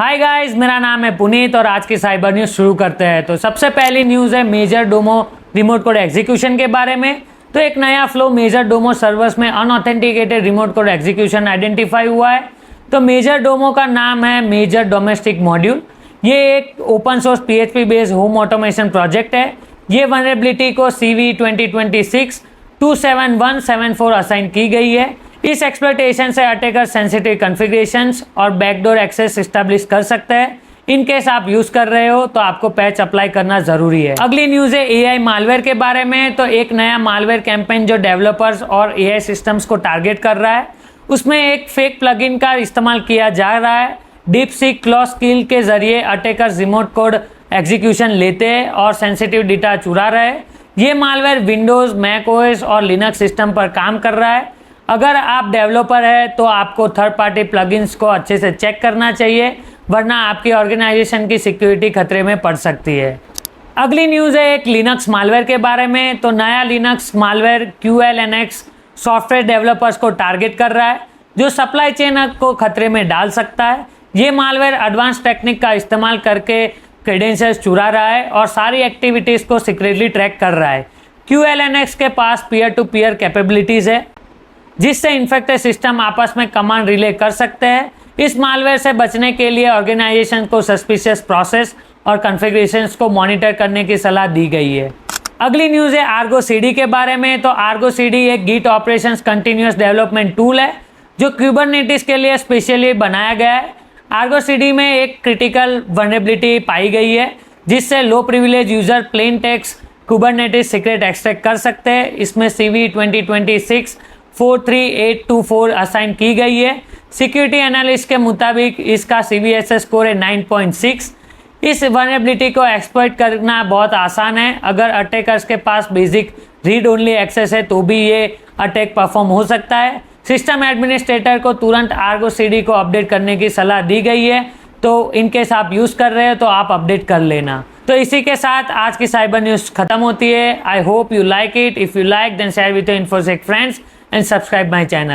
Hi guys, मेरा नाम है पुनीत और आज की साइबर न्यूज़ शुरू करते हैं। तो सबसे पहली न्यूज़ है मेजर डोमो रिमोट कोड एग्जीक्यूशन के बारे में। तो एक नया फ्लो मेजर डोमो सर्वर्स में unauthenticated remote code execution identify हुआ है। तो मेजर डोमो का नाम है मेजर डोमेस्टिक मॉड्यूल। ये एक open source PHP based home automation project है। ये वनरेबिलिटी को CV 2026-27174 असाइन की गई है। इस एक्सप्लॉइटेशन से अटैकर सेंसिटिव कॉन्फ़िगरेशंस और बैकडोर एक्सेस एस्टैब्लिश कर सकते हैं। इन केस आप यूज कर रहे हो तो आपको पैच अप्लाई करना जरूरी है। अगली न्यूज है AI मालवेयर के बारे में। तो एक नया मालवेयर कैंपेन जो डेवलपर्स और AI सिस्टम्स को टारगेट कर रहा है, उसमें एक फेक प्लगइन का इस्तेमाल किया जा रहा है। डीपसीक क्लॉ स्किल के जरिए अटैकर्स रिमोट कोड एग्जीक्यूशन लेते हैं और सेंसिटिव डेटा चुरा रहे हैं। ये मालवेयर विंडोज, मैक OS और लिनक्स सिस्टम पर काम कर रहा है। अगर आप डेवलपर है तो आपको थर्ड पार्टी प्लगइन्स को अच्छे से चेक करना चाहिए, वरना आपकी ऑर्गेनाइजेशन की सिक्योरिटी खतरे में पड़ सकती है। अगली न्यूज़ है एक लिनक्स मालवेयर के बारे में। तो नया Linux malware QLNX software developers को टारगेट कर रहा है, जो सप्लाई चेन को खतरे में डाल सकता है। ये मालवेयर एडवांस टेक्निक का इस्तेमाल करके क्रेडेंशियल्स चुरा रहा है और सारी एक्टिविटीज़ को सीक्रेटली ट्रैक कर रहा है। QLNX के पास पीयर टू पीयर कैपेबिलिटीज़ है, जिससे इन्फेक्टेड सिस्टम आपस में कमांड रिले कर सकते हैं। इस मालवेयर से बचने के लिए ऑर्गेनाइजेशन को सस्पिशियस प्रोसेस और कॉन्फ़िगरेशंस को मॉनिटर करने की सलाह दी गई है। अगली न्यूज़ है आर्गो CD के बारे में। तो आर्गो CD एक Git operations continuous development tool है, जो क्यूबरनेटिस के लिए स्पेशली बनाया गया है। आर्गो CD में एक क्रिटिकल वनरेबिलिटी पाई गई है, जिससे low privilege user plain text Kubernetes secret extract कर सकते हैं। इसमें CV 2026-43824 असाइन की गई है। सिक्योरिटी एनालिस्ट के मुताबिक इसका CVSS स्कोर है 9.6। इस वनरेबिलिटी को एक्सप्लॉइट करना बहुत आसान है। अगर अटैकर्स के पास बेसिक रीड ओनली एक्सेस है तो भी ये अटैक परफॉर्म हो सकता है। सिस्टम एडमिनिस्ट्रेटर को तुरंत आर्गो CD को अपडेट करने की सलाह दी गई है। तो इनकेस आप यूज़ कर रहे हो तो आप अपडेट कर लेना। तो इसी के साथ आज की साइबर न्यूज़ खत्म होती है। I hope you like it. If you like then share with your infosec friends and subscribe my channel.